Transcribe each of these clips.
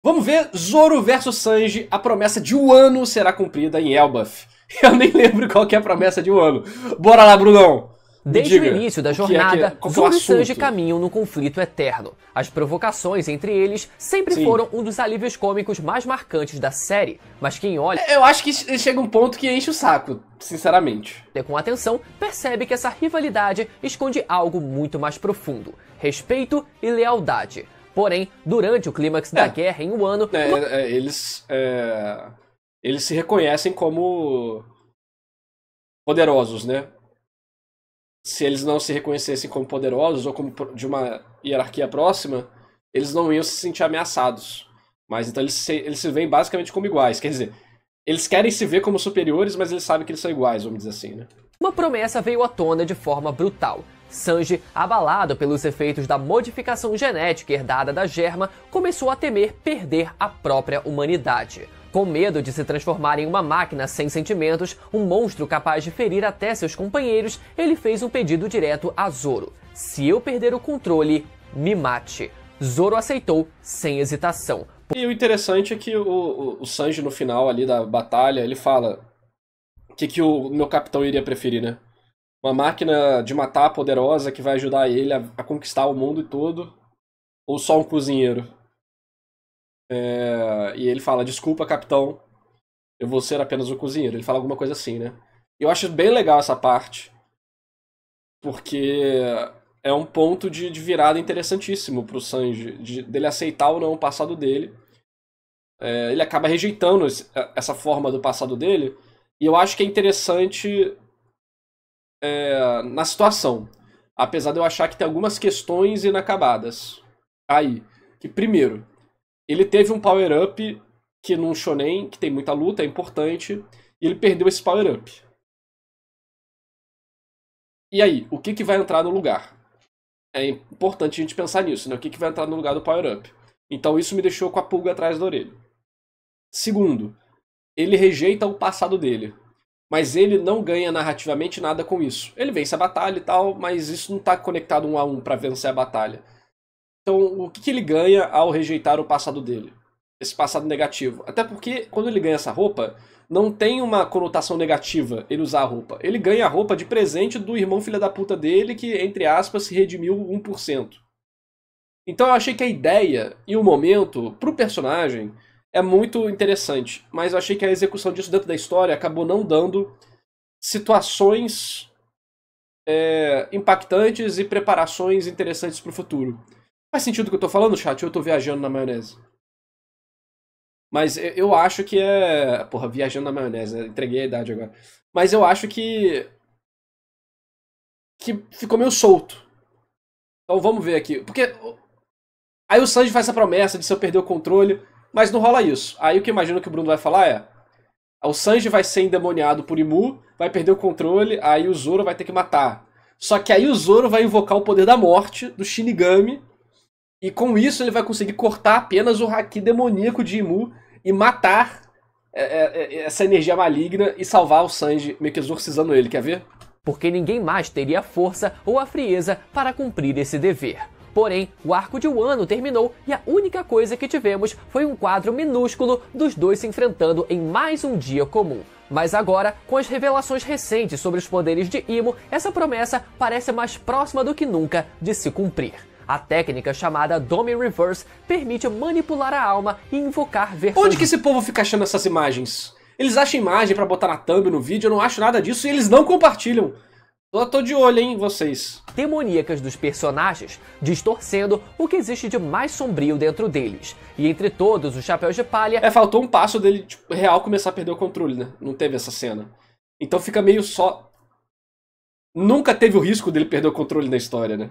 Vamos ver Zoro versus Sanji. A promessa de Wano será cumprida em Elbaf. Eu nem lembro qual que é a promessa de Wano. Bora lá, Brunão. Desde o início da jornada, Zoro e Sanji assunto? caminham num conflito eterno. As provocações entre eles sempre foram um dos alívios cômicos mais marcantes da série, mas quem olha Eu acho que chega um ponto que enche o saco, sinceramente. com atenção percebe que essa rivalidade esconde algo muito mais profundo: respeito e lealdade. Porém, durante o clímax da guerra em Wano, eles se reconhecem como poderosos, né? Se eles não se reconhecessem como poderosos ou como de uma hierarquia próxima, eles não iam se sentir ameaçados. Mas então eles se veem basicamente como iguais. Quer dizer, eles querem se ver como superiores, mas eles sabem que eles são iguais, vamos dizer assim, né? uma promessa veio à tona de forma brutal. Sanji, abalado pelos efeitos da modificação genética herdada da Germa, começou a temer perder a própria humanidade. Com medo de se transformar em uma máquina sem sentimentos, um monstro capaz de ferir até seus companheiros, ele fez um pedido direto a Zoro: se eu perder o controle, me mate. Zoro aceitou sem hesitação. E o interessante é que o Sanji, no final ali da batalha, ele fala o que o meu capitão iria preferir, né? Uma máquina de matar poderosa que vai ajudar ele a conquistar o mundo todo, ou só um cozinheiro? E ele fala: desculpa, capitão, eu vou ser apenas um cozinheiro. Ele fala alguma coisa assim, né? Eu acho bem legal essa parte, porque é um ponto de virada interessantíssimo pro Sanji, dele aceitar ou não o passado dele. Ele acaba rejeitando essa forma do passado dele, e eu acho que é interessante na situação. Apesar de eu achar que tem algumas questões inacabadas. Aí, que primeiro, ele teve um power-up que num shonen, que tem muita luta, é importante, e ele perdeu esse power-up. E aí, o que vai entrar no lugar? É importante a gente pensar nisso, né? O que vai entrar no lugar do power-up? Então isso me deixou com a pulga atrás da orelha. Segundo, ele rejeita o passado dele. Mas ele não ganha narrativamente nada com isso. Ele vence a batalha e tal, mas isso não está conectado um a um para vencer a batalha. Então, o que ele ganha ao rejeitar o passado dele? Esse passado negativo. Até porque, quando ele ganha essa roupa, não tem uma conotação negativa ele usar a roupa. Ele ganha a roupa de presente do irmão filha da puta dele, que, entre aspas, se redimiu 1%. Então eu achei que a ideia e o momento, pro personagem, é muito interessante. Mas eu achei que a execução disso dentro da história acabou não dando situações impactantes e preparações interessantes pro futuro. Faz sentido o que eu tô falando, chat? Ou eu tô viajando na maionese? Mas eu acho que é... Porra, viajando na maionese, né? Entreguei a idade agora. Mas eu acho que ficou meio solto. Então vamos ver aqui. Porque aí o Sanji faz essa promessa de se eu perder o controle, mas não rola isso. Aí o que eu imagino que o Bruno vai falar é: o Sanji vai ser endemoniado por Imu, vai perder o controle, aí o Zoro vai ter que matar. Só que aí o Zoro vai invocar o poder da morte, do Shinigami, e com isso ele vai conseguir cortar apenas o haki demoníaco de Imu e matar essa energia maligna e salvar o Sanji, meio que exorcizando ele, quer ver? Porque ninguém mais teria a força ou a frieza para cumprir esse dever. Porém, o arco de Wano terminou e a única coisa que tivemos foi um quadro minúsculo dos dois se enfrentando em mais um dia comum. Mas agora, com as revelações recentes sobre os poderes de Imo, essa promessa parece mais próxima do que nunca de se cumprir. A técnica chamada Domi Reverse permite manipular a alma e invocar versões... Onde que esse povo fica achando essas imagens? Eles acham imagem pra botar na thumb no vídeo, eu não acho nada disso e eles não compartilham. Eu tô de olho, hein, vocês. Demoníacas dos personagens, distorcendo o que existe de mais sombrio dentro deles. E entre todos os chapéus de palha... faltou um passo dele, tipo, real começar a perder o controle, né? Não teve essa cena. Então fica meio só... Nunca teve o risco dele perder o controle na história, né?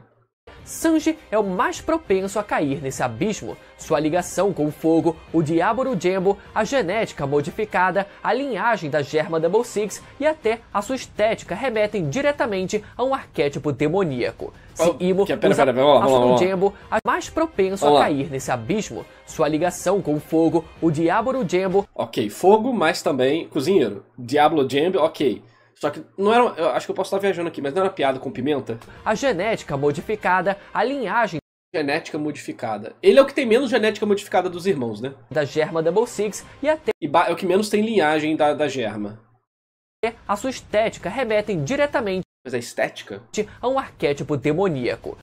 Sanji é o mais propenso a cair nesse abismo. Sua ligação com o fogo, o Diablo Jambo, a genética modificada, a linhagem da Germa Double Six e até a sua estética remetem diretamente a um arquétipo demoníaco. Se Imo usa Astro Jambo, é mais propenso a cair nesse abismo. Sua ligação com o fogo, o Diablo Jambo... Ok, fogo, mas também cozinheiro. Diablo Jambo, ok. Só que não era... Eu acho que eu posso estar viajando aqui, mas não era piada com pimenta? A genética modificada, a linhagem Genética modificada. Ele é o que tem menos genética modificada dos irmãos, né? Da Germa Double Six e até É o que menos tem linhagem da Germa. a sua estética remetem diretamente Mas a estética? a um arquétipo demoníaco.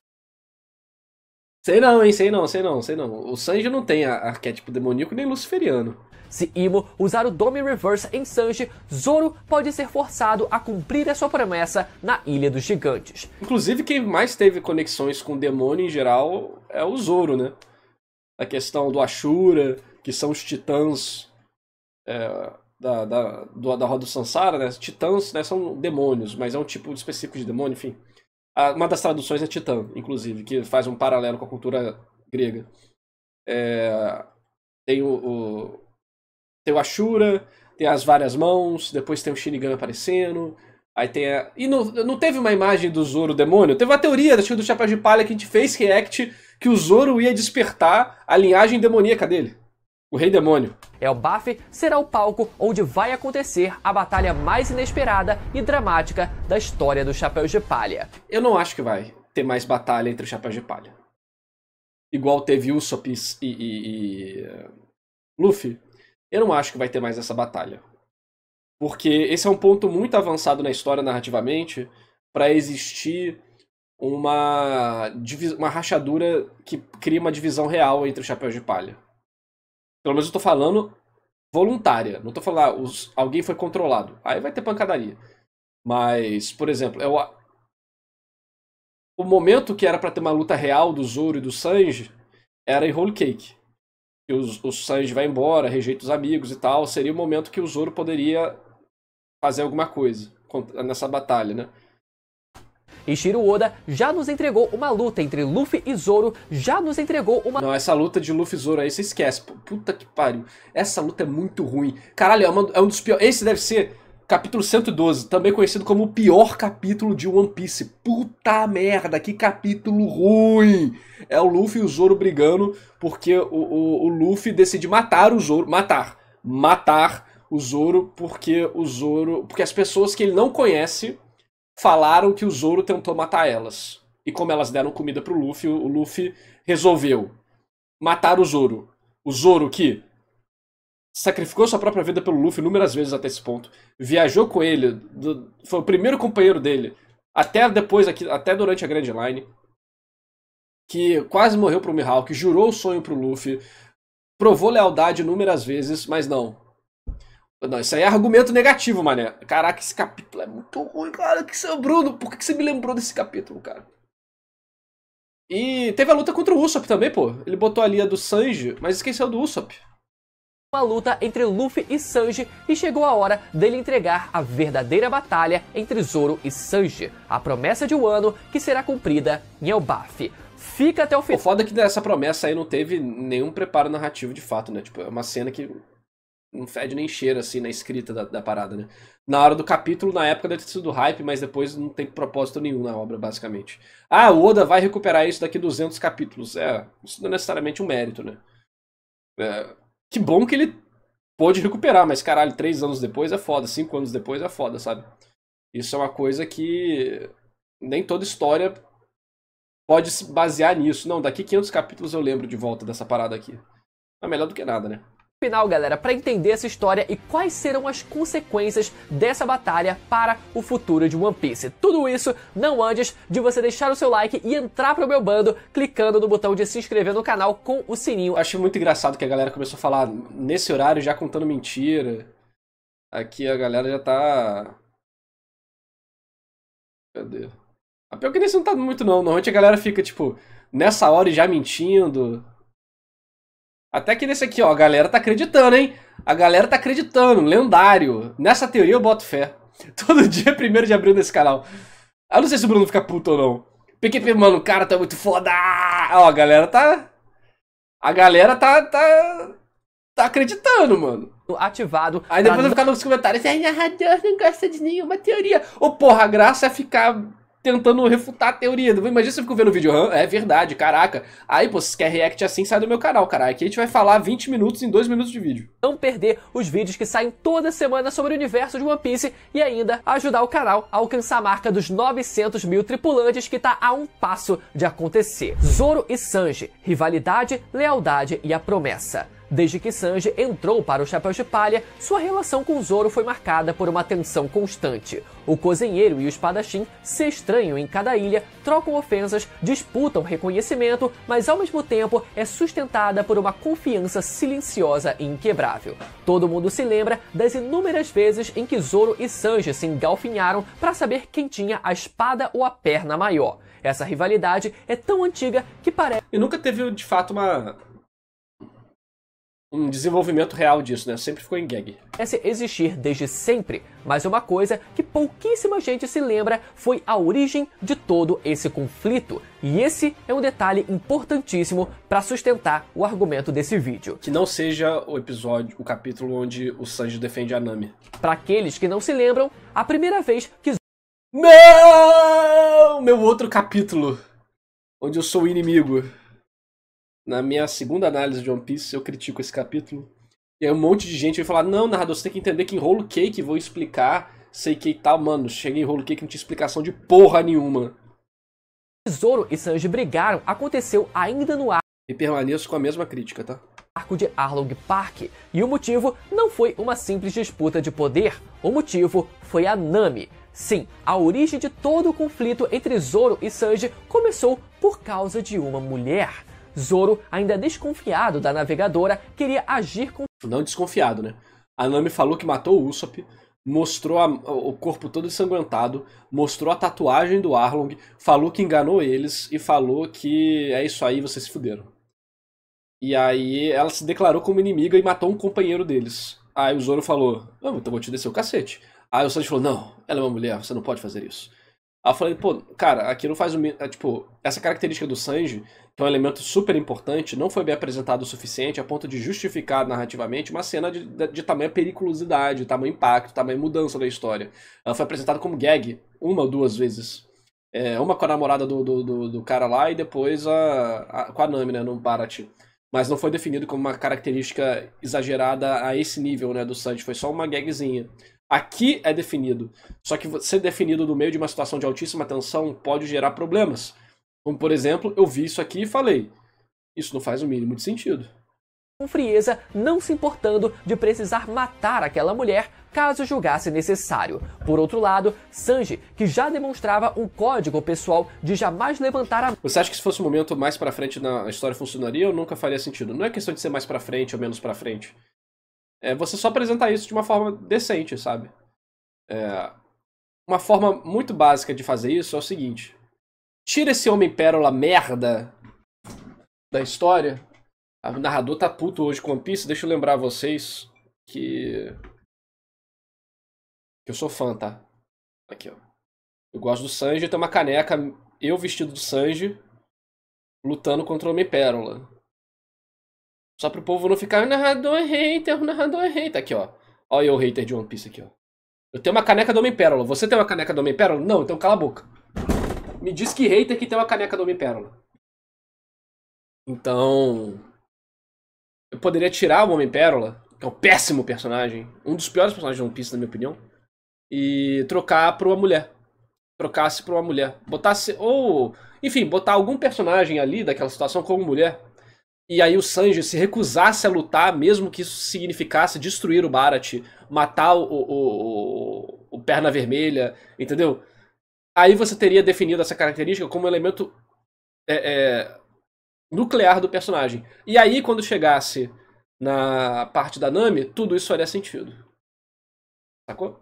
Sei não, hein? Sei não. O Sanji não tem arquétipo demoníaco nem luciferiano. Se Imo usar o Dome Reverse em Sanji, Zoro pode ser forçado a cumprir a sua promessa na Ilha dos Gigantes. Inclusive, quem mais teve conexões com o demônio em geral é o Zoro, né? A questão do Ashura, que são os titãs da Roda do Sansara, né? Titãs, né, são demônios, mas é um tipo específico de demônio, enfim. Uma das traduções é titã, inclusive, que faz um paralelo com a cultura grega. Tem o Ashura, tem as várias mãos, depois tem o Shinigami aparecendo, aí tem E não teve uma imagem do Zoro demônio? Teve uma teoria, acho que do Chapéu de Palha, que a gente fez react, que o Zoro ia despertar a linhagem demoníaca dele. O Rei Demônio. Elbaf será o palco onde vai acontecer a batalha mais inesperada e dramática da história do Chapéus de Palha. Eu não acho que vai ter mais batalha entre os Chapéus de Palha. Igual teve Usopp e Luffy. Eu não acho que vai ter mais essa batalha. Porque esse é um ponto muito avançado na história narrativamente para existir uma rachadura que cria uma divisão real entre os Chapéus de Palha. Pelo menos eu tô falando voluntária. Não tô falando, alguém foi controlado. Aí vai ter pancadaria. Mas, por exemplo, o momento que era pra ter uma luta real do Zoro e do Sanji era em Whole Cake. Que o Sanji vai embora, rejeita os amigos e tal. Seria o momento que o Zoro poderia fazer alguma coisa nessa batalha, né? Ishiro Oda já nos entregou uma luta entre Luffy e Zoro, já nos entregou uma... Não, essa luta de Luffy e Zoro aí você esquece. Puta que pariu. Essa luta é muito ruim. Caralho, é um dos piores... Esse deve ser capítulo 112, também conhecido como o pior capítulo de One Piece. Puta merda, que capítulo ruim. É o Luffy e o Zoro brigando porque o Luffy decide matar o Zoro. Matar o Zoro porque as pessoas que ele não conhece falaram que o Zoro tentou matar elas. E como elas deram comida pro Luffy, o Luffy resolveu matar o Zoro. O Zoro que sacrificou sua própria vida pelo Luffy inúmeras vezes até esse ponto. Viajou com ele, foi o primeiro companheiro dele, até durante a Grand Line. Que quase morreu pro Mihawk, jurou o sonho pro Luffy, provou lealdade inúmeras vezes, mas não. Não, isso aí é argumento negativo, mané. Caraca, esse capítulo é muito ruim, cara. Bruno, por que você me lembrou desse capítulo, cara? E teve a luta contra o Usopp também, pô. Ele botou ali a do Sanji, mas esqueceu do Usopp. Uma luta entre Luffy e Sanji e chegou a hora dele entregar a verdadeira batalha entre Zoro e Sanji. A promessa de Wano que será cumprida em Elbaf. Fica até o final. O foda é que dessa promessa aí não teve nenhum preparo narrativo de fato, né? Tipo, é uma cena que não fede nem cheira, assim, na escrita da parada, né? Na hora do capítulo, na época deve ter sido hype, mas depois não tem propósito nenhum na obra, basicamente. Ah, o Oda vai recuperar isso daqui 200 capítulos. Isso não é necessariamente um mérito, né? Que bom que ele pôde recuperar, mas caralho, 3 anos depois é foda, 5 anos depois é foda, sabe? Isso é uma coisa que nem toda história pode se basear nisso. Não, daqui 500 capítulos eu lembro de volta dessa parada aqui. É melhor do que nada, né? Final, galera, para entender essa história e quais serão as consequências dessa batalha para o futuro de One Piece. Tudo isso não antes de você deixar o seu like e entrar pro meu bando clicando no botão de se inscrever no canal com o sininho. Acho muito engraçado que a galera começou a falar nesse horário já contando mentira. Aqui a galera já tá... Cadê? A pior que nesse não tá muito não. Normalmente a galera fica tipo nessa hora já mentindo. Até que nesse aqui, ó, a galera tá acreditando, hein? A galera tá acreditando, lendário. Nessa teoria eu boto fé. Todo dia 1º de abril nesse canal. Eu não sei se o Bruno fica puto ou não. PQP, mano, o cara tá muito foda. Ó, a galera tá... A galera tá acreditando, mano. Ativado. Aí depois vai ficar nos comentários. Ai, narrador não gosta de nenhuma teoria. Ô, porra, a graça é ficar tentando refutar a teoria. Imagina se eu fico vendo o vídeo, é verdade, caraca. Aí, pô, se quer react assim, sai do meu canal, cara. Aqui a gente vai falar 20 minutos em 2 minutos de vídeo. Não perder os vídeos que saem toda semana sobre o universo de One Piece e ainda ajudar o canal a alcançar a marca dos 900 mil tripulantes que tá a um passo de acontecer. Zoro e Sanji, rivalidade, lealdade e a promessa. Desde que Sanji entrou para o Chapéu de Palha, sua relação com Zoro foi marcada por uma tensão constante. O cozinheiro e o espadachim se estranham em cada ilha, trocam ofensas, disputam reconhecimento, mas ao mesmo tempo é sustentada por uma confiança silenciosa e inquebrável. Todo mundo se lembra das inúmeras vezes em que Zoro e Sanji se engalfinharam para saber quem tinha a espada ou a perna maior. Essa rivalidade é tão antiga que parece... E nunca teve, de fato, um desenvolvimento real disso, né? Sempre ficou em gag. Parece existir desde sempre, mas uma coisa que pouquíssima gente se lembra foi a origem de todo esse conflito. E esse é um detalhe importantíssimo para sustentar o argumento desse vídeo. Que não seja o capítulo onde o Sanji defende a Nami. Para aqueles que não se lembram, a primeira vez que... Não! Meu outro capítulo, onde eu sou o inimigo. Na minha segunda análise de One Piece, eu critico esse capítulo. E aí um monte de gente vai falar, não, narrador, você tem que entender que em Whole Cake vou explicar, sei que e tal. Mano, cheguei em Whole Cake e não tinha explicação de porra nenhuma. Zoro e Sanji brigaram aconteceu ainda no E permaneço com a mesma crítica, tá? arco de Arlong Park. E o motivo não foi uma simples disputa de poder, o motivo foi a Nami. Sim, a origem de todo o conflito entre Zoro e Sanji começou por causa de uma mulher. Zoro, ainda desconfiado da navegadora, queria agir com... Não desconfiado, né? A Nami falou que matou o Usopp, mostrou o corpo todo ensanguentado, mostrou a tatuagem do Arlong, falou que enganou eles e falou que é isso aí, vocês se fuderam. E aí ela se declarou como inimiga e matou um companheiro deles. Aí o Zoro falou, então vou te descer o cacete. Aí o Sanji falou, não, ela é uma mulher, você não pode fazer isso. Aí eu falei, pô, cara, aqui não faz o... Tipo, essa característica do Sanji, que é um elemento super importante, não foi bem apresentado o suficiente a ponto de justificar narrativamente uma cena de tamanha periculosidade, tamanho impacto, tamanha mudança da história. Ela foi apresentada como gag 1 ou 2 vezes. Uma com a namorada do cara lá e depois com a Nami, né, no Baratie. Mas não foi definido como uma característica exagerada a esse nível, né, do Sanji. Foi só uma gagzinha. Aqui é definido. Só que ser definido no meio de uma situação de altíssima tensão pode gerar problemas. Como, por exemplo, eu vi isso aqui e falei, isso não faz o mínimo de sentido. Com frieza, não se importando de precisar matar aquela mulher caso julgasse necessário. Por outro lado, Sanji, que já demonstrava um código pessoal de jamais levantar a... Você acha que se fosse um momento mais pra frente na história funcionaria ou nunca faria sentido? Não é questão de ser mais pra frente ou menos pra frente. É você só apresentar isso de uma forma decente, sabe? Uma forma muito básica de fazer isso é o seguinte. Tira esse Homem-Pérola merda da história. O narrador tá puto hoje com One Piece. Deixa eu lembrar vocês que eu sou fã, tá? Aqui, ó. Eu gosto do Sanji. Tem uma caneca, eu vestido do Sanji, lutando contra o Homem-Pérola. Só pro povo não ficar, o narrador é hater. Aqui, ó. Olha eu, hater de One Piece aqui, ó. Eu tenho uma caneca do Homem-Pérola. Você tem uma caneca do Homem-Pérola? Não, então cala a boca. Me diz que hater que tem uma caneca do Homem-Pérola. Então... eu poderia tirar o Homem-Pérola, que é um péssimo personagem, um dos piores personagens de One Piece, na minha opinião, e trocar por uma mulher. Trocasse por uma mulher. Botasse... ou... enfim, botar algum personagem ali daquela situação como mulher. E aí o Sanji se recusasse a lutar, mesmo que isso significasse destruir o Baratie, matar o Perna Vermelha, entendeu? Aí você teria definido essa característica como um elemento nuclear do personagem. E aí, quando chegasse na parte da Nami, tudo isso faria sentido. Sacou?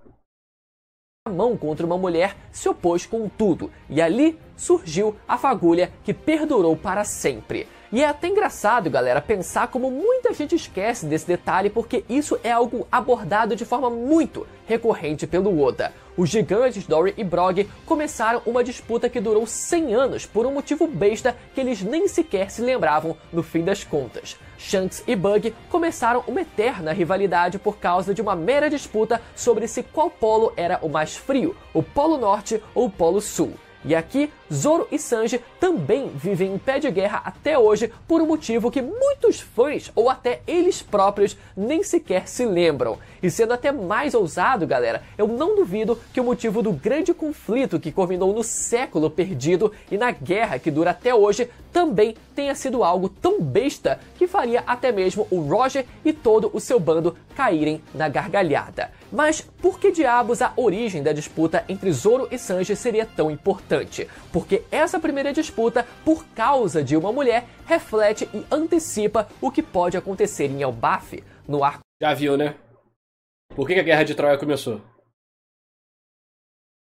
A mão contra uma mulher se opôs com tudo, e ali surgiu a fagulha que perdurou para sempre. E é até engraçado, galera, pensar como muita gente esquece desse detalhe, porque isso é algo abordado de forma muito recorrente pelo Oda. Os gigantes Dory e Brog começaram uma disputa que durou 100 anos por um motivo besta que eles nem sequer se lembravam no fim das contas. Shanks e Bug começaram uma eterna rivalidade por causa de uma mera disputa sobre se qual polo era o mais frio, o Polo Norte ou o Polo Sul. E aqui, Zoro e Sanji também vivem em pé de guerra até hoje por um motivo que muitos fãs, ou até eles próprios, nem sequer se lembram. E sendo até mais ousado, galera, eu não duvido que o motivo do grande conflito que culminou no século perdido e na guerra que dura até hoje também tenha sido algo tão besta que faria até mesmo o Roger e todo o seu bando caírem na gargalhada. Mas por que diabos a origem da disputa entre Zoro e Sanji seria tão importante? Porque essa primeira disputa, por causa de uma mulher, reflete e antecipa o que pode acontecer em Elbaf, no arco... Já viu, né? Por que a Guerra de Troia começou?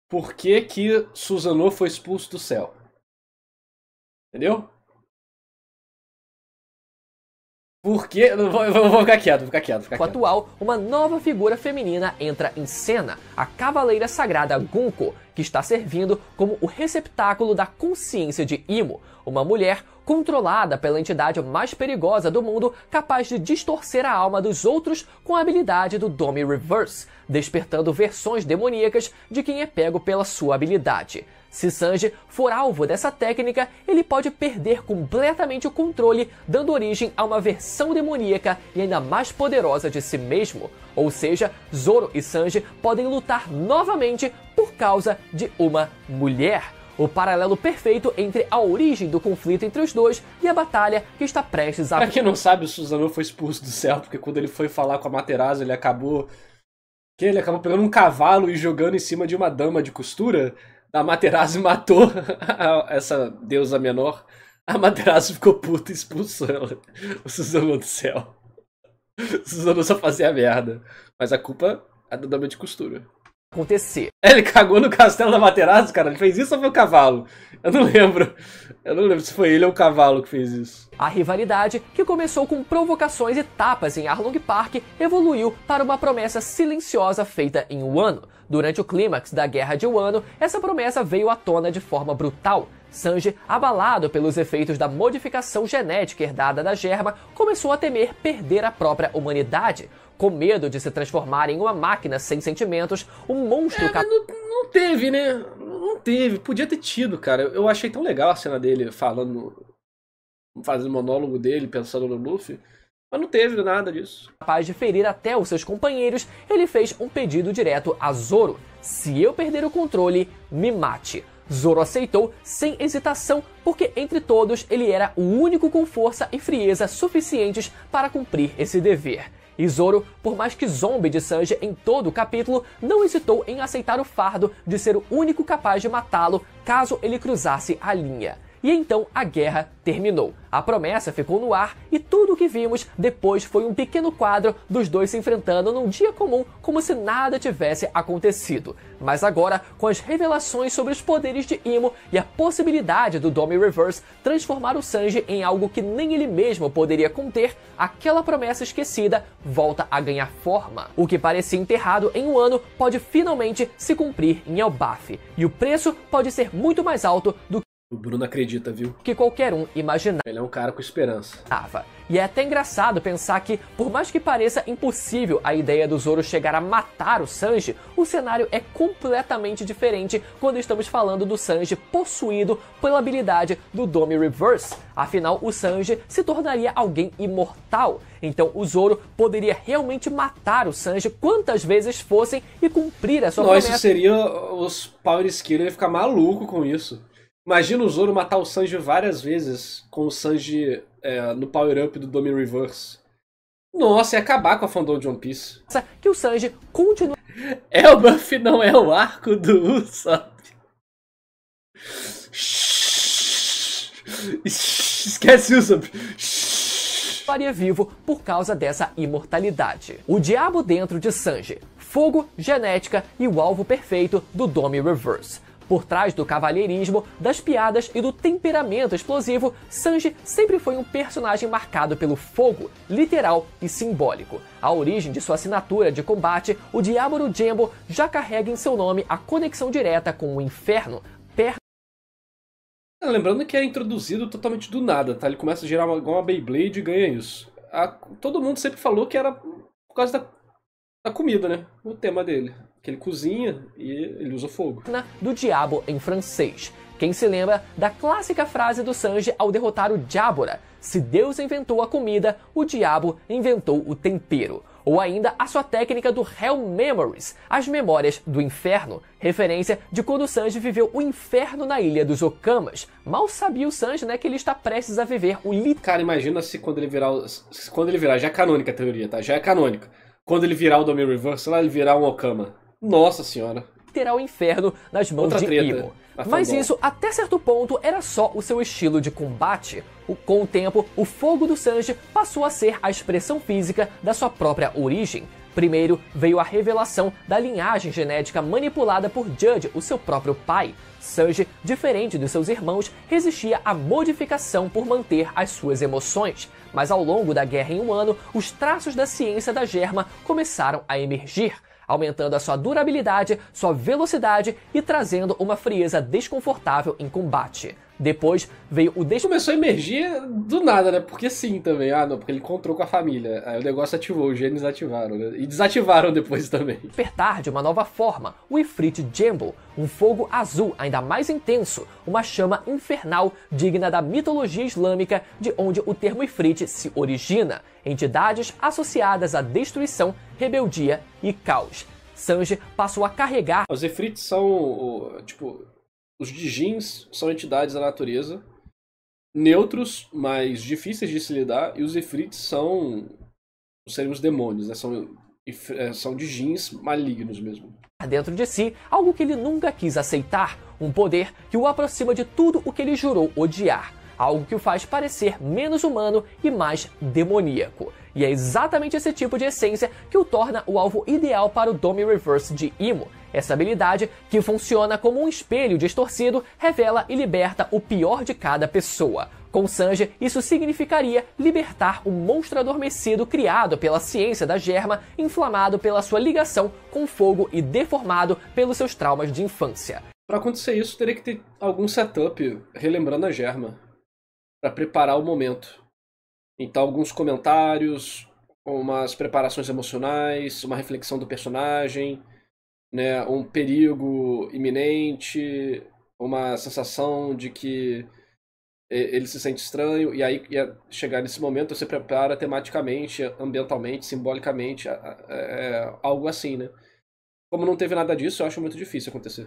Por que Susanoo foi expulso do céu? Entendeu? Porque... Eu vou ficar quieto, atual, uma nova figura feminina entra em cena, a Cavaleira Sagrada Gunko, que está servindo como o receptáculo da consciência de Imo, uma mulher controlada pela entidade mais perigosa do mundo, capaz de distorcer a alma dos outros com a habilidade do Domi Reverse, despertando versões demoníacas de quem é pego pela sua habilidade. Se Sanji for alvo dessa técnica, ele pode perder completamente o controle, dando origem a uma versão demoníaca e ainda mais poderosa de si mesmo. Ou seja, Zoro e Sanji podem lutar novamente por causa de uma mulher. O paralelo perfeito entre a origem do conflito entre os dois e a batalha que está prestes a... Pra quem não sabe, o Susanoo foi expulso do céu, porque quando ele foi falar com a Materazo, ele acabou pegando um cavalo e jogando em cima de uma dama de costura. A Materazo matou essa deusa menor. A Materazo ficou puta e expulsou ela. O Susanoo do céu. O Susanoo só fazia merda. Mas a culpa é da dama de costura. Acontecer. Ele cagou no castelo da Materazo, cara. Ele fez isso ou foi o cavalo? Eu não lembro se foi ele ou o cavalo que fez isso. A rivalidade, que começou com provocações e tapas em Arlong Park, evoluiu para uma promessa silenciosa feita em Wano. Durante o clímax da Guerra de Wano, essa promessa veio à tona de forma brutal. Sanji, abalado pelos efeitos da modificação genética herdada da Germa, começou a temer perder a própria humanidade. Com medo de se transformar em uma máquina sem sentimentos, um monstro... Mas não teve, né? Não teve. Podia ter tido, cara. Eu achei tão legal a cena dele fazendo o monólogo dele, pensando no Luffy. Mas não teve nada disso. Capaz de ferir até os seus companheiros, ele fez um pedido direto a Zoro. Se eu perder o controle, me mate. Zoro aceitou sem hesitação, porque entre todos ele era o único com força e frieza suficientes para cumprir esse dever. E Zoro, por mais que zombe de Sanji em todo o capítulo, não hesitou em aceitar o fardo de ser o único capaz de matá-lo caso ele cruzasse a linha. E então a guerra terminou. A promessa ficou no ar e tudo o que vimos depois foi um pequeno quadro dos dois se enfrentando num dia comum, como se nada tivesse acontecido. Mas agora, com as revelações sobre os poderes de Imo e a possibilidade do Domi Reverse transformar o Sanji em algo que nem ele mesmo poderia conter, aquela promessa esquecida volta a ganhar forma. O que parecia enterrado em um ano pode finalmente se cumprir em Elbaf. E o preço pode ser muito mais alto do O Bruno acredita, viu? que qualquer um imaginava. Ele é um cara com esperança. E é até engraçado pensar que, por mais que pareça impossível a ideia do Zoro chegar a matar o Sanji, o cenário é completamente diferente quando estamos falando do Sanji possuído pela habilidade do Domi Reverse. Afinal, o Sanji se tornaria alguém imortal. Então o Zoro poderia realmente matar o Sanji quantas vezes fossem e cumprir a sua promessa. Isso seria os Power Skiller ficar maluco com isso. Imagina o Zoro matar o Sanji várias vezes com o Sanji no power-up do Domi Reverse. Nossa, ia acabar com a fandom de One Piece. Que o Sanji continua... Elbaf não é o arco do Usopp. Esquece o Usopp. Estaria vivo por causa dessa imortalidade. O diabo dentro de Sanji. Fogo, genética e o alvo perfeito do Domi Reverse. Por trás do cavalheirismo, das piadas e do temperamento explosivo, Sanji sempre foi um personagem marcado pelo fogo, literal e simbólico. A origem de sua assinatura de combate, o Diablo Jambo, já carrega em seu nome a conexão direta com o inferno. Lembrando que é introduzido totalmente do nada, tá? Ele começa a girar igual uma Beyblade e ganha isso. Todo mundo sempre falou que era por causa da comida, né? O tema dele. Que ele cozinha e ele usa fogo. Do diabo em francês. Quem se lembra da clássica frase do Sanji ao derrotar o Jabura: se Deus inventou a comida, o diabo inventou o tempero. Ou ainda a sua técnica do Hell Memories, as memórias do inferno, referência de quando o Sanji viveu o inferno na ilha dos Okamas. Mal sabia o Sanji, né, que ele está prestes a viver o Cara, imagina se quando ele virar, já é canônica a teoria, tá? Já é canônica. Quando ele virar o Domi Reverse, lá ele virar um Okama. Nossa senhora. literal inferno nas mãos de Imo. Mas isso, até certo ponto, era só o seu estilo de combate. Com o tempo, o fogo do Sanji passou a ser a expressão física da sua própria origem. Primeiro veio a revelação da linhagem genética manipulada por Judge, o seu próprio pai. Sanji, diferente dos seus irmãos, resistia à modificação por manter as suas emoções. Mas ao longo da guerra em Wano, os traços da ciência da Germa começaram a emergir, aumentando a sua durabilidade, sua velocidade e trazendo uma frieza desconfortável em combate. Depois veio o Começou a emergir do nada, né? Porque sim também. Ah, não, porque ele encontrou com a família. Aí o negócio ativou, os genes ativaram, né? E desativaram depois também. Despertar de uma nova forma, o Ifrit Jumbo, um fogo azul ainda mais intenso, uma chama infernal digna da mitologia islâmica de onde o termo Ifrit se origina, entidades associadas à destruição, rebeldia e caos. Sanji passou a carregar... Os Ifrits são, os Dijins são entidades da natureza, neutros, mas difíceis de se lidar, e os Ifrits são os demônios, né? São Dijins malignos mesmo. Dentro de si, algo que ele nunca quis aceitar, um poder que o aproxima de tudo o que ele jurou odiar, algo que o faz parecer menos humano e mais demoníaco. E é exatamente esse tipo de essência que o torna o alvo ideal para o Domi Reverse de Imo. Essa habilidade, que funciona como um espelho distorcido, revela e liberta o pior de cada pessoa. Com Sanji, isso significaria libertar o monstro adormecido criado pela ciência da Germa, inflamado pela sua ligação com fogo e deformado pelos seus traumas de infância. Para acontecer isso, teria que ter algum setup relembrando a Germa, para preparar o momento. Então, alguns comentários, umas preparações emocionais, uma reflexão do personagem, né, um perigo iminente, uma sensação de que ele se sente estranho, e aí chegar nesse momento você prepara tematicamente, ambientalmente, simbolicamente, algo assim, né? Como não teve nada disso, eu acho muito difícil acontecer.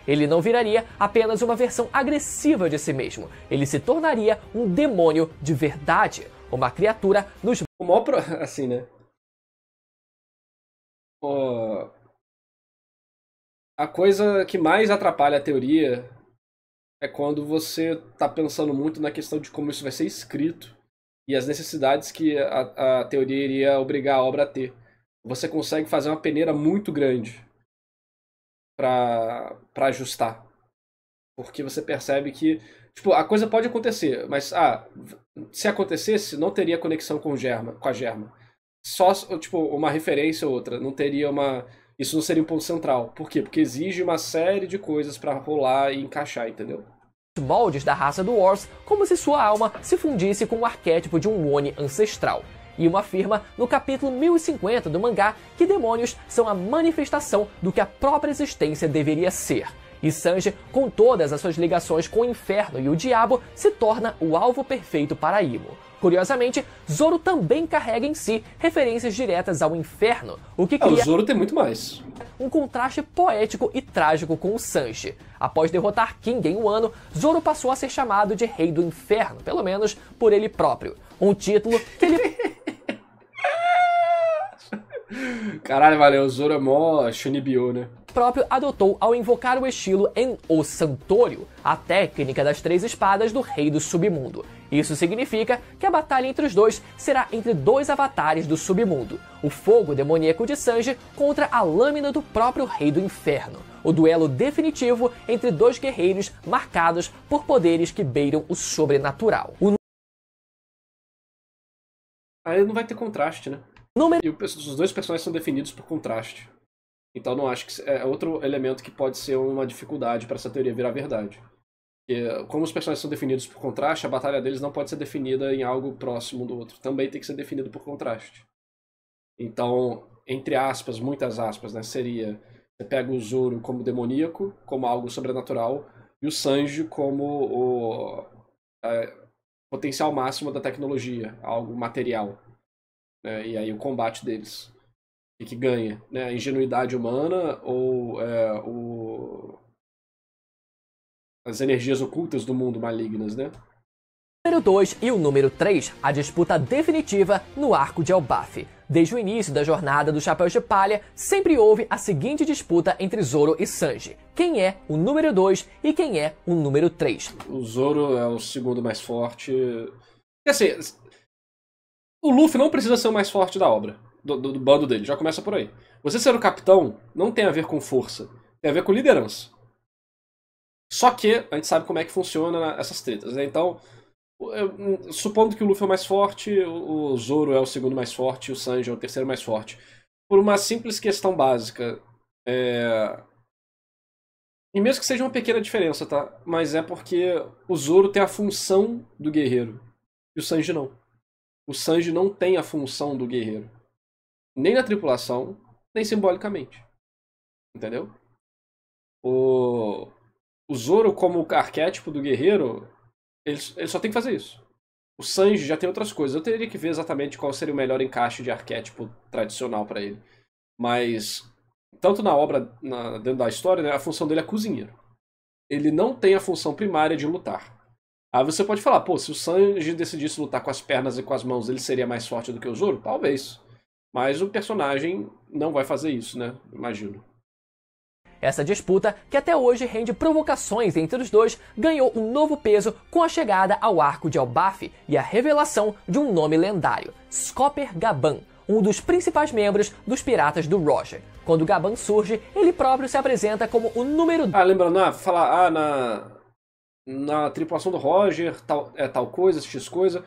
Ele não viraria apenas uma versão agressiva de si mesmo, ele se tornaria um demônio de verdade, uma criatura nos... O maior assim, né? A coisa que mais atrapalha a teoria é quando você tá pensando muito na questão de como isso vai ser escrito e as necessidades que a teoria iria obrigar a obra a ter. Você consegue fazer uma peneira muito grande para ajustar. Porque você percebe que a coisa pode acontecer, mas se acontecesse, não teria conexão com a Germa. Só uma referência ou outra, não teria isso não seria um ponto central. Por quê? Porque exige uma série de coisas para rolar e encaixar, entendeu? Moldes da raça do Wars, como se sua alma se fundisse com o arquétipo de um Oni ancestral. E uma afirma no capítulo 1050 do mangá que demônios são a manifestação do que a própria existência deveria ser. E Sanji, com todas as suas ligações com o inferno e o diabo, se torna o alvo perfeito para Imo. Curiosamente, Zoro também carrega em si referências diretas ao inferno, o que cria o Zoro tem muito mais. Um contraste poético e trágico com o Sanji. Após derrotar King em Wano, Zoro passou a ser chamado de Rei do Inferno, pelo menos por ele próprio. Um título que ele... Caralho, valeu, o Zoro é mó Shunibyo, né? próprio adotou ao invocar o estilo em O Santório, a técnica das três espadas do Rei do Submundo. Isso significa que a batalha entre os dois será entre dois avatares do submundo, o fogo demoníaco de Sanji contra a lâmina do próprio Rei do Inferno, o duelo definitivo entre dois guerreiros marcados por poderes que beiram o sobrenatural. Aí não vai ter contraste, né? E os dois personagens são definidos por contraste. Então não acho que é outro elemento que pode ser uma dificuldade para essa teoria virar verdade. Porque, como os personagens são definidos por contraste, a batalha deles não pode ser definida em algo próximo do outro. Também tem que ser definido por contraste. Então, entre aspas, muitas aspas, né, seria... Você pega o Zoro como demoníaco, como algo sobrenatural, e o Sanji como o potencial máximo da tecnologia, algo material, né? E aí o combate deles. O que ganha, né? A ingenuidade humana ou as energias ocultas do mundo malignas, né? O número 2 e o número 3, a disputa definitiva no arco de Elbaf. Desde o início da jornada do Chapéu de Palha, sempre houve a seguinte disputa entre Zoro e Sanji. Quem é o número 2 e quem é o número 3? O Zoro é o segundo mais forte. Assim, o Luffy não precisa ser o mais forte da obra, do bando dele, já começa por aí. Você ser o capitão não tem a ver com força, tem a ver com liderança. Só que a gente sabe como é que funciona essas tretas, né? Então, supondo que o Luffy é o mais forte, o Zoro é o segundo mais forte e o Sanji é o terceiro mais forte. Por uma simples questão básica. E mesmo que seja uma pequena diferença, tá? Mas é porque o Zoro tem a função do guerreiro e o Sanji não. O Sanji não tem a função do guerreiro. Nem na tripulação, nem simbolicamente. Entendeu? O Zoro, como arquétipo do guerreiro, ele só tem que fazer isso. O Sanji já tem outras coisas. Eu teria que ver exatamente qual seria o melhor encaixe de arquétipo tradicional pra ele. Mas, tanto na obra, dentro da história, né, a função dele é cozinheiro. Ele não tem a função primária de lutar. Aí você pode falar, pô, se o Sanji decidisse lutar com as pernas e com as mãos, ele seria mais forte do que o Zoro? Talvez. Mas o personagem não vai fazer isso, né? Imagino. Essa disputa, que até hoje rende provocações entre os dois, ganhou um novo peso com a chegada ao arco de Elbaf e a revelação de um nome lendário, Scopper Gaban, um dos principais membros dos Piratas do Roger. Quando Gaban surge, ele próprio se apresenta como o número... lembrando, na tripulação do Roger, tal coisa, X coisa.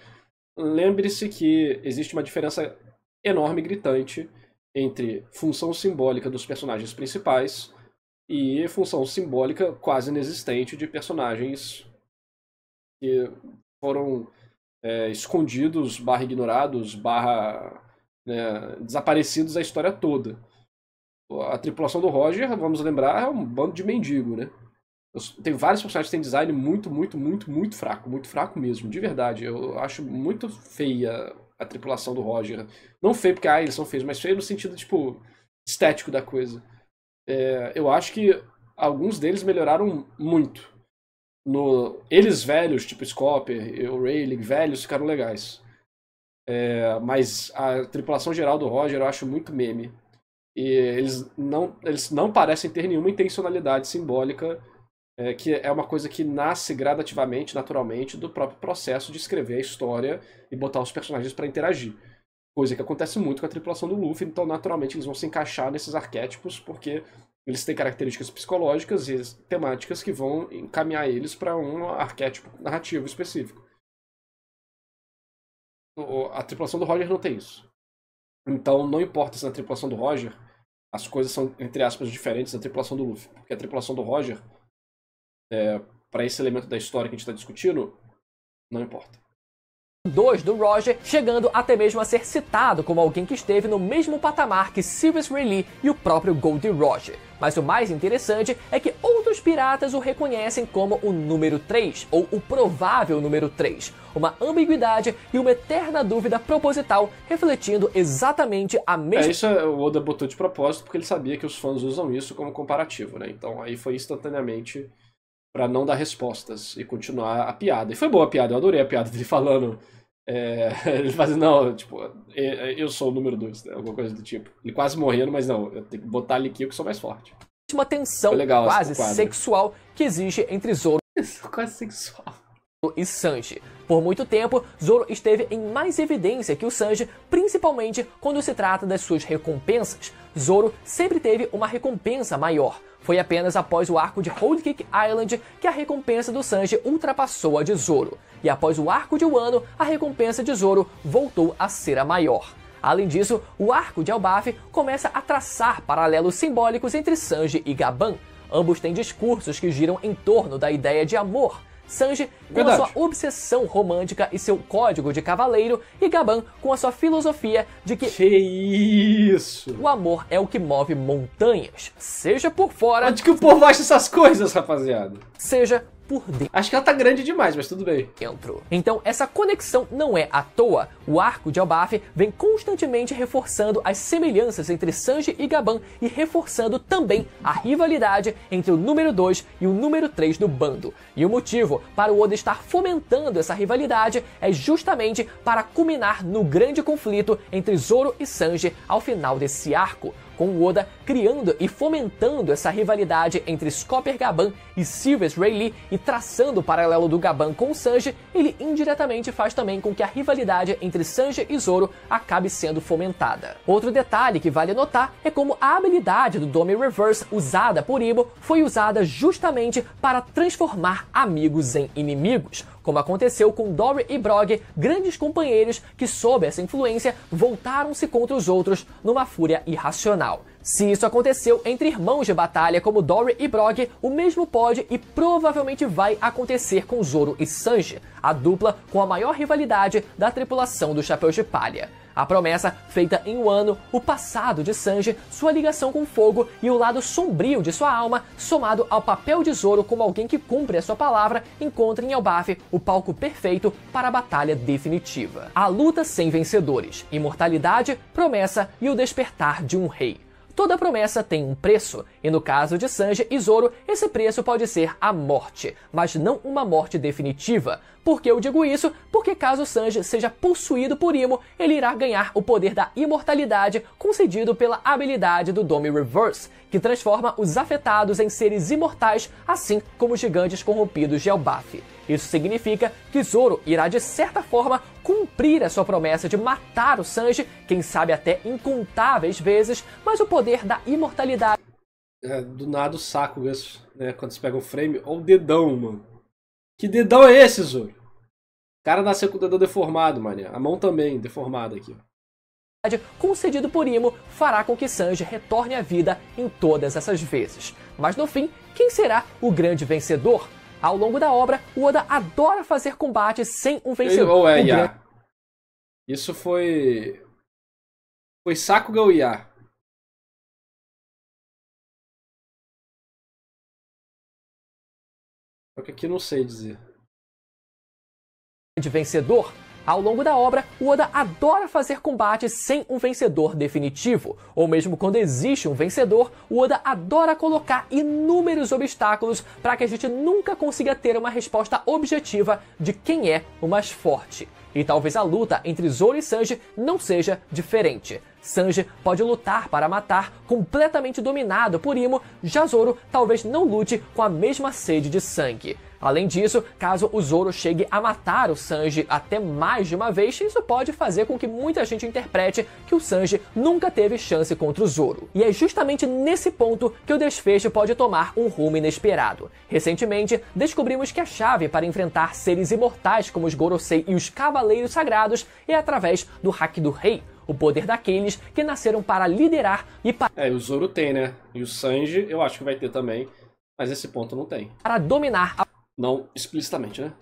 Lembre-se que existe uma diferença enorme, gritante, entre função simbólica dos personagens principais e função simbólica quase inexistente de personagens que foram escondidos, ignorados, desaparecidos a história toda. A tripulação do Roger, vamos lembrar, é um bando de mendigo, né? Tem vários personagens que têm design muito fraco mesmo, de verdade. Eu acho muito feia a tripulação do Roger. Não feio porque eles são feios, mas feio no sentido, tipo, estético da coisa. Eu acho que alguns deles melhoraram muito. Eles velhos, tipo Scopper e o Rayleigh, velhos, ficaram legais. Mas a tripulação geral do Roger eu acho muito meme. E eles não parecem ter nenhuma intencionalidade simbólica, que é uma coisa que nasce gradativamente, naturalmente, do próprio processo de escrever a história e botar os personagens para interagir. Coisa que acontece muito com a tripulação do Luffy, então naturalmente eles vão se encaixar nesses arquétipos porque eles têm características psicológicas e temáticas que vão encaminhar eles para um arquétipo narrativo específico. A tripulação do Roger não tem isso. Então não importa se na tripulação do Roger as coisas são, entre aspas, diferentes da tripulação do Luffy. Porque a tripulação do Roger, para esse elemento da história que a gente está discutindo, não importa. 2 do Roger, chegando até mesmo a ser citado como alguém que esteve no mesmo patamar que Sirius Rayleigh e o próprio Goldie Roger. Mas o mais interessante é que outros piratas o reconhecem como o número 3, ou o provável número 3. Uma ambiguidade e uma eterna dúvida proposital, refletindo exatamente a mesma... Isso o Oda botou de propósito porque ele sabia que os fãs usam isso como comparativo, né? Então aí foi instantaneamente pra não dar respostas e continuar a piada. E foi boa a piada, eu adorei a piada dele falando. Ele fazendo, não, tipo, eu sou o número 2, né? Alguma coisa do tipo. Ele quase morrendo, mas não, eu tenho que botar ali aqui que eu sou mais forte. Uma tensão legal, quase sexual que existe entre Zoro quase sexual e Sanji. Por muito tempo, Zoro esteve em mais evidência que o Sanji, principalmente quando se trata das suas recompensas. Zoro sempre teve uma recompensa maior. Foi apenas após o arco de Whole Cake Island que a recompensa do Sanji ultrapassou a de Zoro. E após o arco de Wano, a recompensa de Zoro voltou a ser a maior. Além disso, o arco de Elbaf começa a traçar paralelos simbólicos entre Sanji e Gaban. Ambos têm discursos que giram em torno da ideia de amor. Sanji com a sua obsessão romântica e seu código de cavaleiro, e Gaban com a sua filosofia de que isso? O amor é o que move montanhas, seja por fora... Onde que o povo acha essas coisas, rapaziada? Seja por dentro. Acho que ela tá grande demais, mas tudo bem. Então, essa conexão não é à toa. O arco de Elbaf vem constantemente reforçando as semelhanças entre Sanji e Gaban e reforçando também a rivalidade entre o número 2 e o número 3 do bando. E o motivo para o Oda estar fomentando essa rivalidade é justamente para culminar no grande conflito entre Zoro e Sanji ao final desse arco, com o Oda criando e fomentando essa rivalidade entre Scopper Gaban e Sylvius Rayleigh e traçando o paralelo do Gaban com o Sanji, ele indiretamente faz também com que a rivalidade entre Sanji e Zoro acabe sendo fomentada. Outro detalhe que vale notar é como a habilidade do Domi Reverse usada por Ibo foi usada justamente para transformar amigos em inimigos, como aconteceu com Dory e Brog, grandes companheiros que, sob essa influência, voltaram-se contra os outros numa fúria irracional. Se isso aconteceu entre irmãos de batalha como Dory e Brog, o mesmo pode e provavelmente vai acontecer com Zoro e Sanji, a dupla com a maior rivalidade da tripulação do Chapéu de Palha. A promessa feita em Wano, o passado de Sanji, sua ligação com o fogo e o lado sombrio de sua alma, somado ao papel de Zoro como alguém que cumpre a sua palavra, encontra em Elbaf o palco perfeito para a batalha definitiva. A luta sem vencedores, imortalidade, promessa e o despertar de um rei. Toda promessa tem um preço, e no caso de Sanji e Zoro, esse preço pode ser a morte, mas não uma morte definitiva. Por que eu digo isso? Porque caso Sanji seja possuído por Imo, ele irá ganhar o poder da imortalidade concedido pela habilidade do Domi Reverse, que transforma os afetados em seres imortais, assim como os gigantes corrompidos de Elbaf. Isso significa que Zoro irá de certa forma cumprir a sua promessa de matar o Sanji, quem sabe até incontáveis vezes, mas o poder da imortalidade... Do nada o saco isso, né? Quando você pega um frame, olha o dedão, mano. Que dedão é esse, Zoro? O cara nasceu com o dedão deformado, mané. A mão também, deformada aqui, ó. Concedido por Imo fará com que Sanji retorne à vida em todas essas vezes. Mas no fim, quem será o grande vencedor? Ao longo da obra, o Oda adora fazer combates sem um vencedor. Isso foi... Foi Sakuga ou Iá? Só que aqui eu não sei dizer. De vencedor. Ao longo da obra, o Oda adora fazer combates sem um vencedor definitivo, ou mesmo quando existe um vencedor, o Oda adora colocar inúmeros obstáculos para que a gente nunca consiga ter uma resposta objetiva de quem é o mais forte. E talvez a luta entre Zoro e Sanji não seja diferente. Sanji pode lutar para matar, completamente dominado por Imo, já Zoro talvez não lute com a mesma sede de sangue. Além disso, caso o Zoro chegue a matar o Sanji até mais de uma vez, isso pode fazer com que muita gente interprete que o Sanji nunca teve chance contra o Zoro. E é justamente nesse ponto que o desfecho pode tomar um rumo inesperado. Recentemente, descobrimos que a chave para enfrentar seres imortais como os Gorosei e os Cavaleiros Sagrados é através do Haki do Rei, o poder daqueles que nasceram para liderar e o Zoro tem, né? E o Sanji eu acho que vai ter também, mas esse ponto não tem. Para dominar Não explicitamente, né?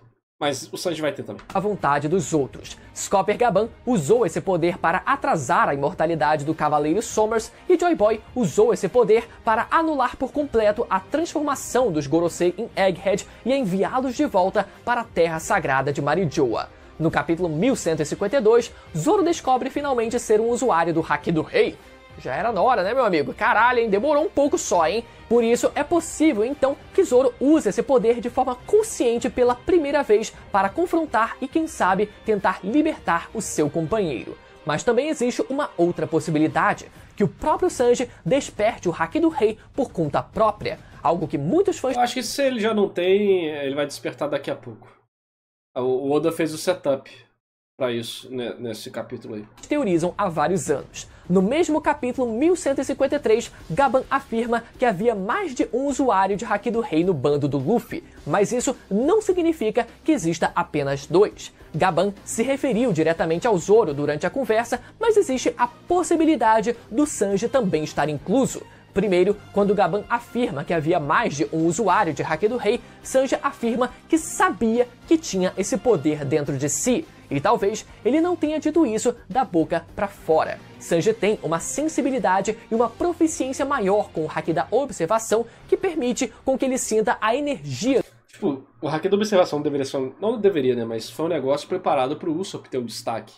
Mas o Sanji vai ter também. A vontade dos outros. Scopper Gaban usou esse poder para atrasar a imortalidade do Cavaleiro Sommers e Joy Boy usou esse poder para anular por completo a transformação dos Gorosei em Egghead e enviá-los de volta para a Terra Sagrada de Marijoa. No capítulo 1152, Zoro descobre finalmente ser um usuário do Haki do Rei. Já era na hora, né, meu amigo? Caralho, hein? Demorou um pouco só, hein? Por isso, é possível, então, que Zoro use esse poder de forma consciente pela primeira vez para confrontar e, quem sabe, tentar libertar o seu companheiro. Mas também existe uma outra possibilidade, que o próprio Sanji desperte o Haki do Rei por conta própria, algo que muitos fãs... Eu acho que se ele já não tem, ele vai despertar daqui a pouco. O Oda fez o setup para isso, né, nesse capítulo aí. Teorizam há vários anos. No mesmo capítulo 1153, Gaban afirma que havia mais de um usuário de Haki do Rei no bando do Luffy, mas isso não significa que exista apenas dois. Gaban se referiu diretamente ao Zoro durante a conversa, mas existe a possibilidade do Sanji também estar incluso. Primeiro, quando Gaban afirma que havia mais de um usuário de Haki do Rei, Sanji afirma que sabia que tinha esse poder dentro de si. E talvez ele não tenha dito isso da boca pra fora. Sanji tem uma sensibilidade e uma proficiência maior com o Haki da Observação que permite com que ele sinta a energia. Tipo, o Haki da Observação deveria ser... Não deveria, né? Mas foi um negócio preparado pro Usopp ter um destaque.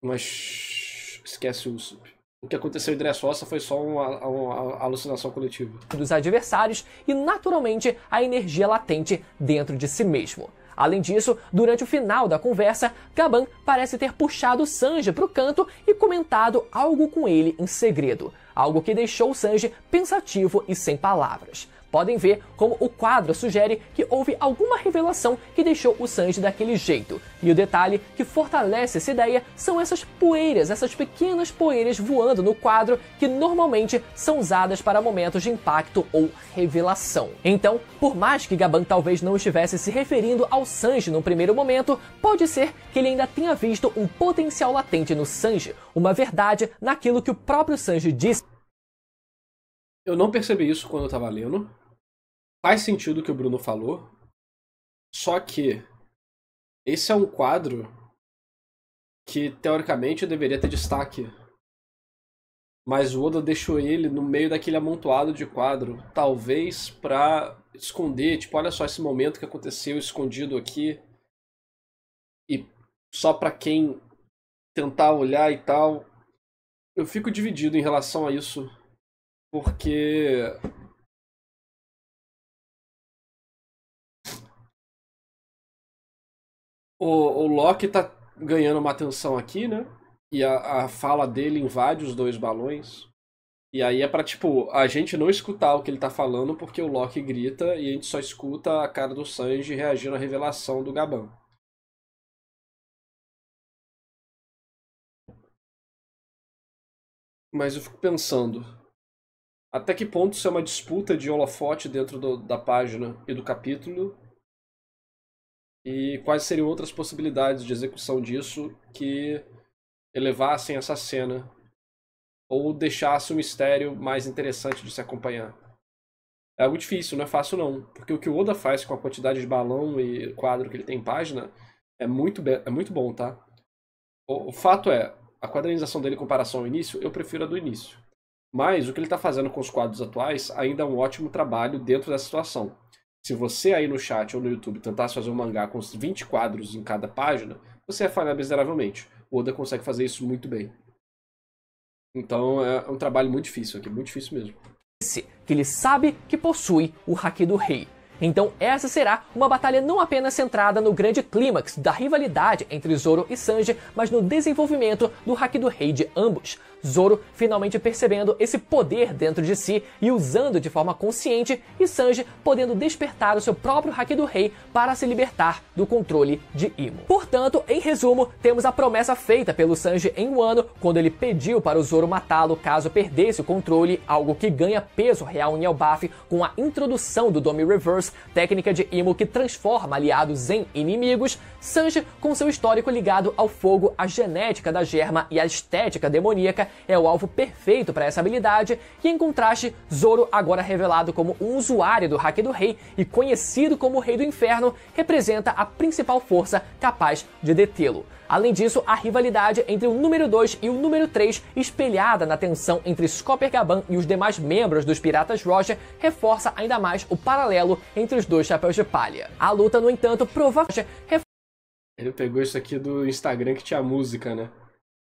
Mas... esquece o Usopp. O que aconteceu em Dressrosa foi só uma alucinação coletiva. Dos adversários e, naturalmente, a energia latente dentro de si mesmo. Além disso, durante o final da conversa, Gaban parece ter puxado Sanji para o canto e comentado algo com ele em segredo. Algo que deixou Sanji pensativo e sem palavras. Podem ver como o quadro sugere que houve alguma revelação que deixou o Sanji daquele jeito. E o detalhe que fortalece essa ideia são essas poeiras, essas pequenas poeiras voando no quadro que normalmente são usadas para momentos de impacto ou revelação. Então, por mais que Gaban talvez não estivesse se referindo ao Sanji no primeiro momento, pode ser que ele ainda tenha visto um potencial latente no Sanji, uma verdade naquilo que o próprio Sanji disse. Eu não percebi isso quando eu tava lendo. Faz sentido o que o Bruno falou. Só que esse é um quadro que, teoricamente, deveria ter destaque. Mas o Oda deixou ele no meio daquele amontoado de quadro. Talvez pra esconder, tipo, olha só esse momento que aconteceu escondido aqui. E só pra quem tentar olhar e tal. Eu fico dividido em relação a isso. Porque o Loki tá ganhando uma atenção aqui, né? E a fala dele invade os dois balões. E aí é pra, tipo, a gente não escutar o que ele tá falando porque o Loki grita e a gente só escuta a cara do Sanji reagindo à revelação do Gaban. Mas eu fico pensando... até que ponto isso é uma disputa de holofote dentro da página e do capítulo? E quais seriam outras possibilidades de execução disso que elevassem essa cena? Ou deixasse o mistério mais interessante de se acompanhar? É algo difícil, não é fácil não. Porque o que o Oda faz com a quantidade de balão e quadro que ele tem em página é muito bom, tá? O fato é, a quadrinização dele em comparação ao início, eu prefiro a do início. Mas o que ele está fazendo com os quadros atuais ainda é um ótimo trabalho dentro dessa situação. Se você aí no chat ou no YouTube tentasse fazer um mangá com uns 20 quadros em cada página, você ia falhar miseravelmente. O Oda consegue fazer isso muito bem. Então é um trabalho muito difícil aqui, muito difícil mesmo. Que ele sabe que possui o Haki do Rei. Então essa será uma batalha não apenas centrada no grande clímax da rivalidade entre Zoro e Sanji, mas no desenvolvimento do Haki do Rei de ambos. Zoro finalmente percebendo esse poder dentro de si e usando de forma consciente, e Sanji podendo despertar o seu próprio Haki do Rei para se libertar do controle de Imo. Portanto, em resumo, temos a promessa feita pelo Sanji em Wano, quando ele pediu para o Zoro matá-lo caso perdesse o controle, algo que ganha peso real em Elbaf com a introdução do Domi Reverse, técnica de Imo que transforma aliados em inimigos. Sanji, com seu histórico ligado ao fogo, à genética da germa e à estética demoníaca, é o alvo perfeito para essa habilidade, e em contraste, Zoro, agora revelado como um usuário do Haki do Rei e conhecido como o Rei do Inferno, representa a principal força capaz de detê-lo. Além disso, a rivalidade entre o número 2 e o número 3, espelhada na tensão entre Scopper Gaban e os demais membros dos Piratas Roger, reforça ainda mais o paralelo entre os dois Chapéus de Palha. A luta, no entanto, provavelmente... Ele pegou isso aqui do Instagram que tinha música, né?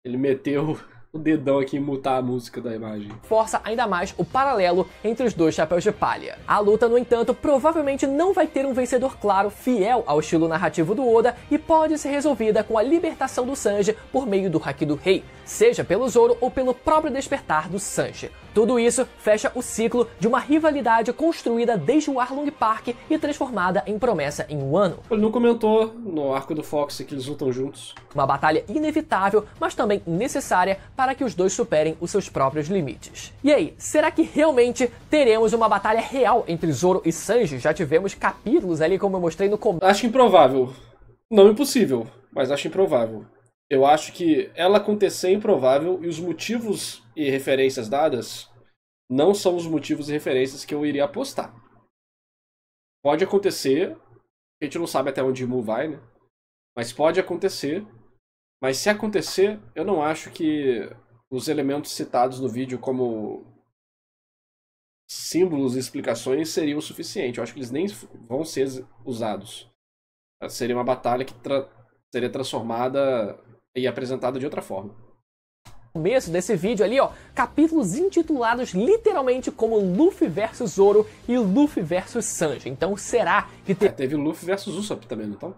Ele meteu o dedão aqui em mutar a música da imagem. Força ainda mais o paralelo entre os dois Chapéus de Palha. A luta, no entanto, provavelmente não vai ter um vencedor claro, fiel ao estilo narrativo do Oda, e pode ser resolvida com a libertação do Sanji por meio do Haki do Rei, seja pelo Zoro ou pelo próprio despertar do Sanji. Tudo isso fecha o ciclo de uma rivalidade construída desde o Arlong Park e transformada em promessa em Wano. Ele não comentou no arco do Fox que eles lutam juntos. Uma batalha inevitável, mas também necessária para que os dois superem os seus próprios limites. E aí, será que realmente teremos uma batalha real entre Zoro e Sanji? Já tivemos capítulos ali, como eu mostrei no começo. Acho improvável. Não impossível, mas acho improvável. Eu acho que ela acontecer é improvável e os motivos e referências dadas não são os motivos e referências que eu iria apostar. Pode acontecer, a gente não sabe até onde o Mu vai, né? Mas pode acontecer. Mas se acontecer, eu não acho que os elementos citados no vídeo como símbolos e explicações seriam o suficiente. Eu acho que eles nem vão ser usados. Seria uma batalha que seria transformada e apresentada de outra forma. No começo desse vídeo ali, ó, capítulos intitulados literalmente como Luffy vs Zoro e Luffy vs Sanji. Então será que teve Luffy vs Usopp também, então?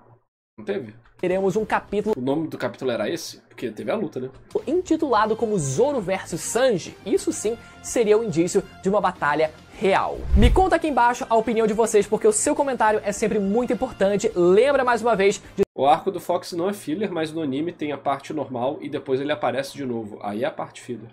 Não teve? Teremos um capítulo... O nome do capítulo era esse? Porque teve a luta, né? Intitulado como Zoro vs Sanji. Isso sim seria o indício de uma batalha real. Me conta aqui embaixo a opinião de vocês, porque o seu comentário é sempre muito importante. Lembra mais uma vez... O arco do Fox não é filler, mas no anime tem a parte normal e depois ele aparece de novo. Aí é a parte filler.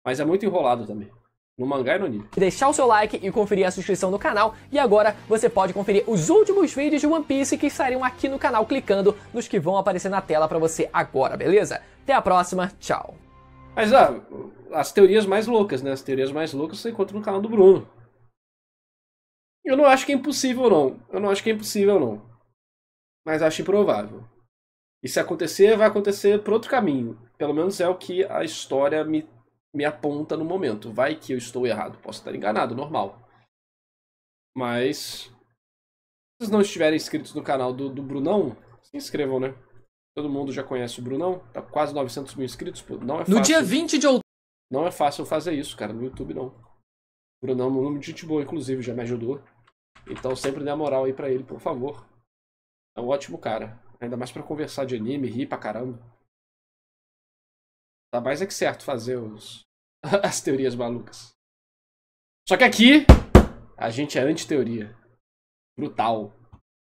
Mas é muito enrolado também. No mangá e no anime. Deixar o seu like e conferir a subscrição no canal. E agora você pode conferir os últimos vídeos de One Piece que estariam aqui no canal, clicando nos que vão aparecer na tela pra você agora, beleza? Até a próxima, tchau. Mas as teorias mais loucas, né? As teorias mais loucas você encontra no canal do Bruno. Eu não acho que é impossível, não. Eu não acho que é impossível, não. Mas acho improvável. E se acontecer, vai acontecer por outro caminho. Pelo menos é o que a história me aponta no momento. Vai que eu estou errado. Posso estar enganado, normal. Mas se vocês não estiverem inscritos no canal do Brunão, se inscrevam, né? Todo mundo já conhece o Brunão. Tá quase 900 mil inscritos. Pô, não é fácil. No dia 20 de outubro. Não é fácil fazer isso, cara. No YouTube, não. O Brunão é um nome de gente boa, inclusive. Já me ajudou. Então sempre dê a moral aí pra ele, por favor. É um ótimo cara. Ainda mais pra conversar de anime, rir pra caramba. Tá mais é que certo fazer as teorias malucas. Só que aqui, a gente é anti-teoria. Brutal.